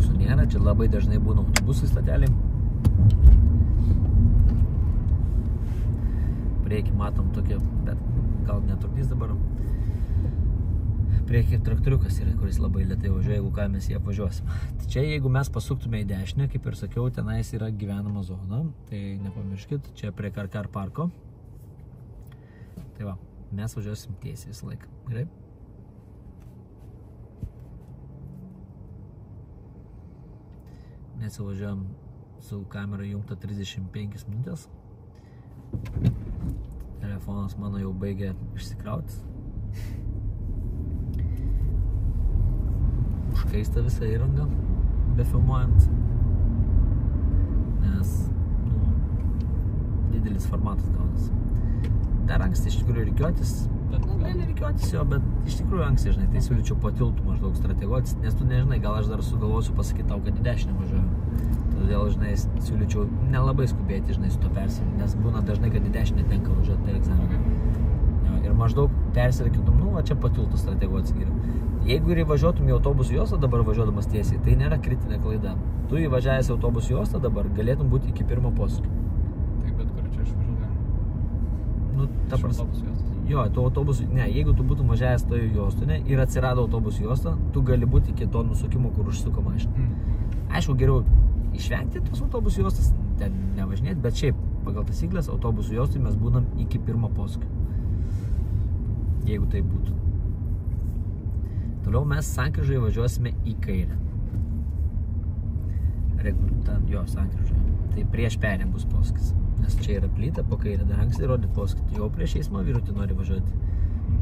autobusų nėra, čia labai dažnai būna autobusų stoteliai. Priekį matom tokia, bet gal netrukdys dabar. Priekį traktoriukas yra, kuris labai lėtai važiuoja, jeigu ką mes jį apvažiuosim. Tai čia jeigu mes pasuktume į dešinę, kaip ir sakiau, tenais yra gyvenama zona, tai nepamirškit, čia prie Karkar parko. Tai va, mes važiuosim tiesiai visą laiką. Gerai? Mes važiuojam su kamera jungta 35 minutės. Telefonas mano jau baigė išsikrauti. Užkaista visą įrangą, befilmuojant. Nes, didelis formatas gaunasi. Dar anksti iš tikrųjų rikiuotis. Gal nerikiuotis jo, bet iš tikrųjų anksti, žinai, tai siūlyčiau po tiltų maždaug strateguotis, nes tu nežinai, gal aš dar sugalvosiu pasakyti tau, kad į dešinę važiuoju. Todėl, žinai, siūlyčiau nelabai skubėti, žinai, su to persirikimu, nes būna dažnai, kad į dešinę tenka važiuoti per egzaminą. Ir maždaug persirikitum, čia po tiltų strateguotis geriau. Jeigu ir įvažiuotum į autobusų juostą dabar važiuodamas tiesiai, tai nėra kritinė klaida. Tu įvažiavęs į autobusų juostą dabar galėtum būti iki pirmo posūkio. Taip, bet kur čia išvažiuojam? Ta prasme. Jo, tu autobusų, jeigu tu būtum važiavęs toje juostoje ir atsirado autobusų juosta, tu gali būti iki to nusukimo, kur užsuko mašiną. Aišku, geriau išvengti tos autobusų juostas, ten nevažinėti, bet šiaip pagal taisyklės autobusų juostui mes būnam iki pirmo posūkio. Jeigu tai būtų. Toliau mes sankryžoje važiuosime į kairę. Sankryžoje. Tai prieš perėm bus posūkis. Nes čia yra plyta, po kairę dar anksti rodyti posūkį. Tai jau prieš eismo vyrutį nori važiuoti.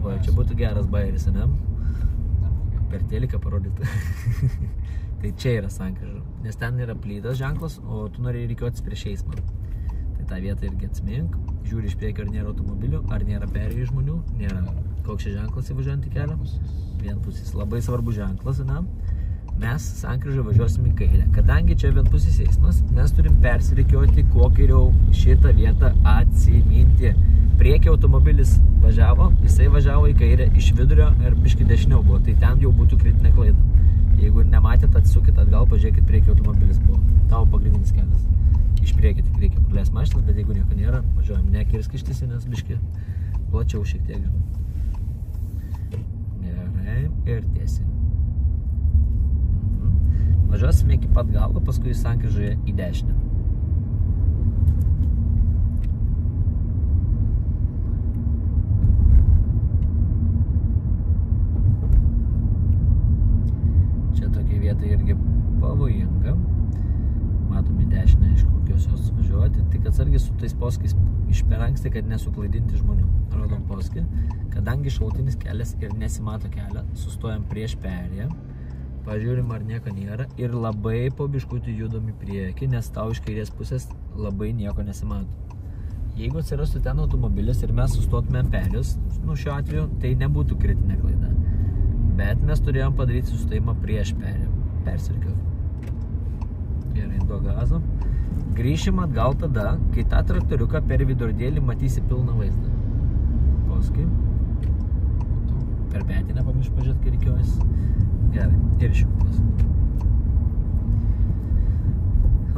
O čia būtų geras bairis, ne? Per teliką parodyti. Tai čia yra sankryža. Nes ten yra plytas ženklas, o tu nori rikiuotis prieš eismą. Tai tą vietą irgi atsimink. Žiūri iš priekio, ar nėra automobilių, ar nėra perėjų žmonių. Nėra. Koks čia ženklas įvažiuojant į kelią? Vienpusis. Labai svarbus ženklas, ne? Mes sankryžoje važiuosim į kairę. Kadangi čia vienpusis eismas, mes turim persirikiuoti kuo kairiau šitą vietą atsiminti. Priekį automobilis važiavo, jisai važiavo į kairę iš vidurio ir biškį dešiniau buvo, tai ten jau būtų kritinė klaida. Jeigu nematėt, atsisukit atgal, pažiūrėkit, priekį automobilis buvo. Tavo pagrindinis kelias. Iš priekį tik reikia praleist mašinas, bet jeigu nieko nėra, važiuojam nekirsk ištisi, nes biškį plačiau šiek tiek. Gerai, ir tiesiai. Važiuosime iki pat galo, paskui sankryžoje į dešinę. Čia tokia vieta irgi pavojinga. Matom į dešinę, iš kokios jos važiuoti. Tik atsargiai su tais posūkiais iš per anksti, kad nesuklaidinti žmonių. Rodom posūkį. Kadangi šalutinis kelias ir nesimato kelią, sustojam prieš perėją. Pažiūrim, ar nieko nėra ir labai po biškutį judam į priekį, nes tau iš kairės pusės labai nieko nesimato. Jeigu atsirastų ten automobilis ir mes sustotume perėjus, šiuo atveju, tai nebūtų kritinė klaida. Bet mes turėjom padaryti sustojimą prieš perėją. Persirikiau. Gerai, duok gazą. Grįšim atgal tada, kai tą traktoriuką per vidurdėlį matysi pilną vaizdą. Paskui. Per petį nepamiršk pažiūrėti, kai reikiuojas. Gerai, ir šiupas.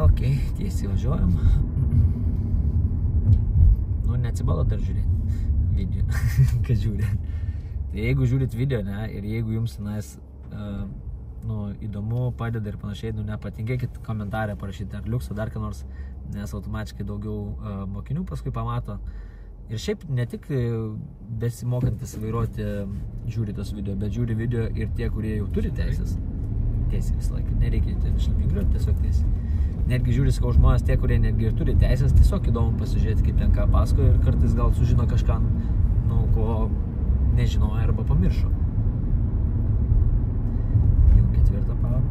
Ok, tiesiai važiuojam. Neatsibodo dar žiūrėti video, kad žiūrė. Tai jeigu žiūrit video, ir jeigu jums įdomu, padeda ir panašiai, nepatingėkit komentarę parašyti ar liuks, dar ką nors, nes automatiškai daugiau mokinių paskui pamato. Ir šiaip ne tik besimokantis vairuoti žiūri tos video, bet žiūri video ir tie, kurie jau turi teisės. Tiesiai visą laiką, nereikia išmigriuoti, tiesiog tiesiai. Netgi žiūri, sakau, žmonės tie, kurie netgi ir turi teisės, tiesiog įdomu pasižiūrėti, kaip ten ką pasakoja ir kartais gal sužino kažką, ko nežinojo arba pamiršo. Jau ketvirtą pavarą.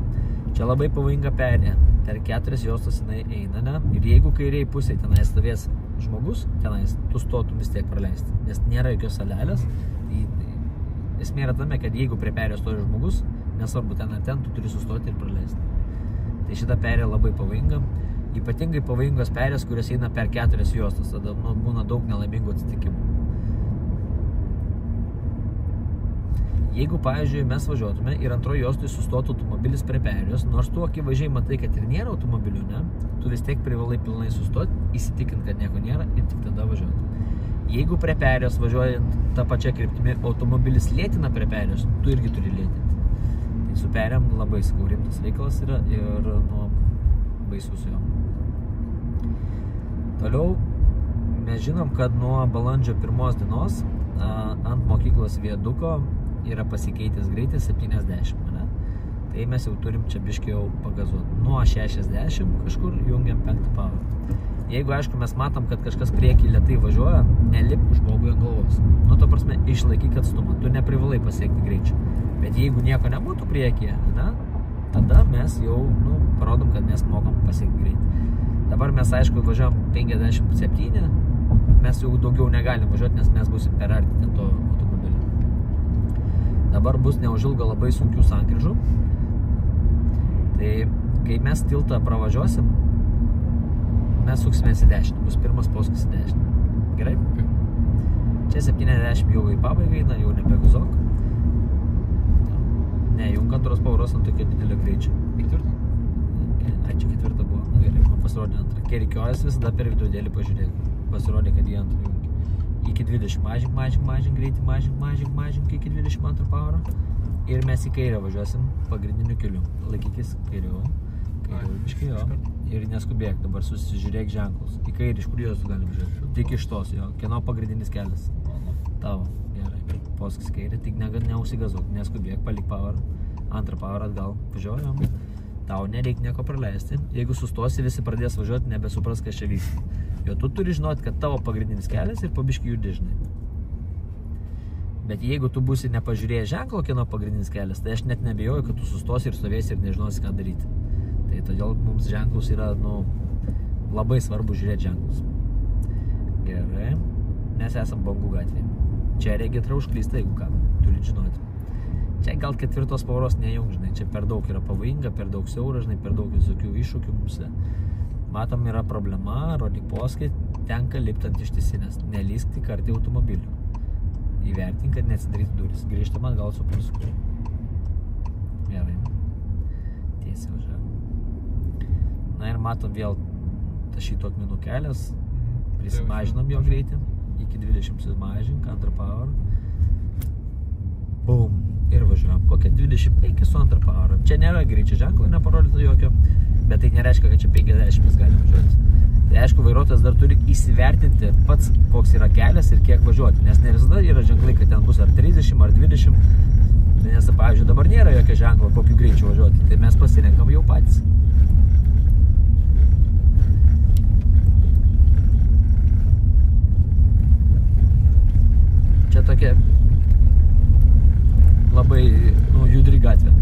Čia labai pavojinga perėja. Per 4 juostos jinai eina, ir jeigu kairiai pusėje tenai stovės žmogus, tenais tu stotum vis tiek praleisti, nes nėra jokios salelės. Esmė yra tame, kad jeigu prie perėjos stovi žmogus, nesvarbu ten ar ten, tu turi sustoti ir praleisti. Tai šita perėja labai pavojinga. Ypatingai pavojingos perėjos, kurios eina per 4 juostos, tada būna daug nelaimingų atsitikimų. Jeigu, pavyzdžiui, mes važiuotume ir antroji juostui sustotų automobilis prie perėjos, nors tu akivaizdžiai matai, kad ir nėra automobilių, ne, tu vis tiek privalai pilnai sustoti, įsitikint, kad nieko nėra ir tik tada važiuoti. Jeigu prie perėjos važiuojant tą pačią kryptimį automobilis lėtina prie perėjos, tu irgi turi lėtinti. Tai su perėjom labai rimtas reikalas yra ir baisus jo. Toliau mes žinom, kad nuo balandžio 1 dienos ant mokyklos viaduko yra pasikeitęs greitis 70, ne? Tai mes jau turim čia biškį jau pagazuoti. Nuo 60 kažkur jungiam 5 pavarą. Jeigu, aišku, mes matom, kad kažkas priekį lėtai važiuoja, nelip žmogui ant galvos. Nu, to prasme, išlaikyk atstumą. Tu neprivalai pasiekti greičio. Bet jeigu nieko nebūtų priekyje, ne, tada mes jau parodom, kad mes mokam pasiekti greitį. Dabar mes, aišku, važiuojam 57, mes jau daugiau negalim važiuoti, nes mes būsim per arti to automobilio. Dabar bus neužilgo labai sunkių sankryžų. Tai kai mes tiltą pravažiuosim, mes suksimės į dešinę. Bus pirmas posūkis į dešinę. Gerai? Čia 70 jau į pabaigą eina, jau nebeguzok. Ne, jung antros pavaros ant tokio didelio greičio. Ketvirtą? Ai, čia ketvirta buvo. Nu, gerai, man pasirodė antrą. Kai reikiojas visada per vidudėlį pažiūrėk. Pasirodė, kad į antrą jungi. Iki 20. Mažink greitį, mažink iki 22 pavarą. Ir mes į kairę važiuosim pagrindiniu keliu. Laikykis kairiau. Biškai jo. Ir neskubėk, dabar susižiūrėk ženklus. Į kairį, iš kur jos galim važiuoti? Tik iš tos, jo. Kieno pagrindinis kelias? Tavo. Gerai. Posūkis kairė, tik neužsigazuok. Neskubėk, palik pavarą. Antrą pavarą atgal. Važiuojam. Tau nereik nieko praleisti. Jeigu sustosi, visi pradės važiuoti, nebesupras, kas čia vyksta. Jo, tu turi žinoti, kad tavo pagrindinis kelias ir pabiškai judi, žinai. Bet jeigu tu būsi nepažiūrėjęs ženklo, kieno pagrindinis kelias, tai aš net nebejoju, kad tu sustosi ir stovėsi ir nežinosi, ką daryti. Tai todėl mums ženklus yra, labai svarbu žiūrėti ženklus. Gerai. Mes esam Bangų gatvėje. Čia regitra užklysta, jeigu ką, turi žinoti. Čia gal 4 pavaros nejung, žinai, čia per daug yra pavojinga, per daug siaura, žinai, per daug visokių iššūkių mums. Matom, yra problema, rodyk poskai, tenka lipti ant ištisinės, nelysk tik arti automobilių. Įvertink, kad neatsidarytų duris. Grįžtam atgal su posūkiu. Gerai. Tiesiai važiuojam. Na ir matom vėl tašytų akmenų kelias. Prisimažinam jo greitį. Iki 20 sumažink, antrą pavarą. Bum. Ir važiuojam. Kokia 25 su antrą pavarą. Čia nėra greičio ženklo, neparodyta jokio. Bet tai nereiškia, kad čia 50 mes galim važiuoti. Tai aišku, vairuotojas dar turi įsivertinti pats, koks yra kelias ir kiek važiuoti. Nes ne visada yra ženklai, kad ten bus ar 30 ar 20. Nes, pavyzdžiui, dabar nėra jokio ženklo, kokiu greičiu važiuoti. Tai mes pasirenkam jau patys. Čia tokia labai judri gatvė.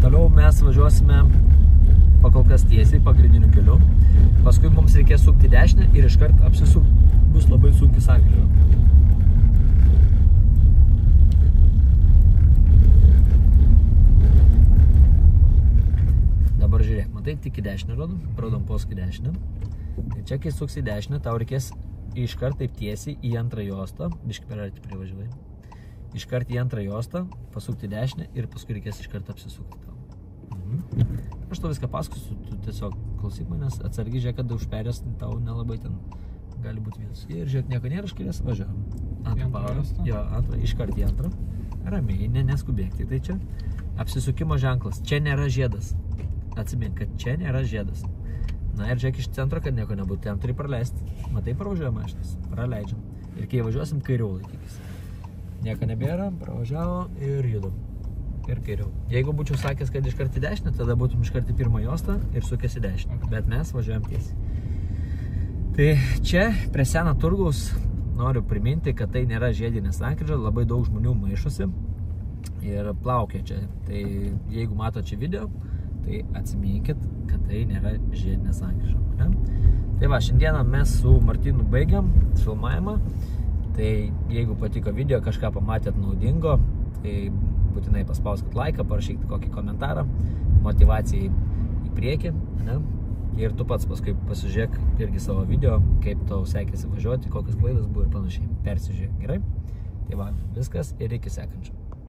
Toliau mes važiuosime pakol kas tiesiai pagrindiniu keliu. Paskui mums reikės sukti dešinę ir iškart apsisukti. Bus labai sunki sankryža. Dabar žiūrėk, matai, tik į dešinę rodom posūkį dešinę. Tai čia, kai suksi į dešinę, tau reikės iškart taip tiesiai į antrą juostą. Biškį per arti privažiuoji. Iškart į antrą juostą, pasukti dešinę ir paskui reikės iškart apsisukti tau. Aš to viską paskosiu, tu tiesiog klausyk manęs, atsargiai žiūrėk, kad už perės tau nelabai ten gali būti vietos. Ir žiūrėk, nieko nėra, iškėlės, važiuojam. Antrą pavarą. Jo, antrą, iškart į antrą. Ramiai, neskubėkti. Tai čia apsisukimo ženklas. Čia nėra žiedas. Atsimink, kad čia nėra žiedas. Na ir žiūrėk iš centro, kad nieko nebūtų. Ten turi praleisti. Matai, pravažiuojam mašinas. Praleidžiam. Ir kai važiuosim, kairiau laikykis. Nieko nebėra, pravažiavo ir judam. Ir kairiau. Jeigu būčiau sakęs, kad iškart į dešinę, tada būtum iškart į pirmą juostą ir sukęs į dešinę. Bet mes važiuojam tiesiai. Tai čia prie seno turgaus noriu priminti, kad tai nėra žiedinė sankryža, labai daug žmonių maišosi ir plaukia čia. Tai jeigu mato čia video, tai atsiminkit, kad tai nėra žiedinė sankryža. Tai va, šiandieną mes su Martynu baigiam filmavimą. Tai jeigu patiko video, kažką pamatėt naudingo, tai būtinai paspauskit laiką, parašykit kokį komentarą, motyvacijai į priekį. Ne? Ir tu pats paskui pasižiūrėk irgi savo video, kaip tau sekėsi važiuoti, kokios klaidos buvo ir panašiai. Persižiūrėk, gerai? Tai va, viskas ir iki sekančio.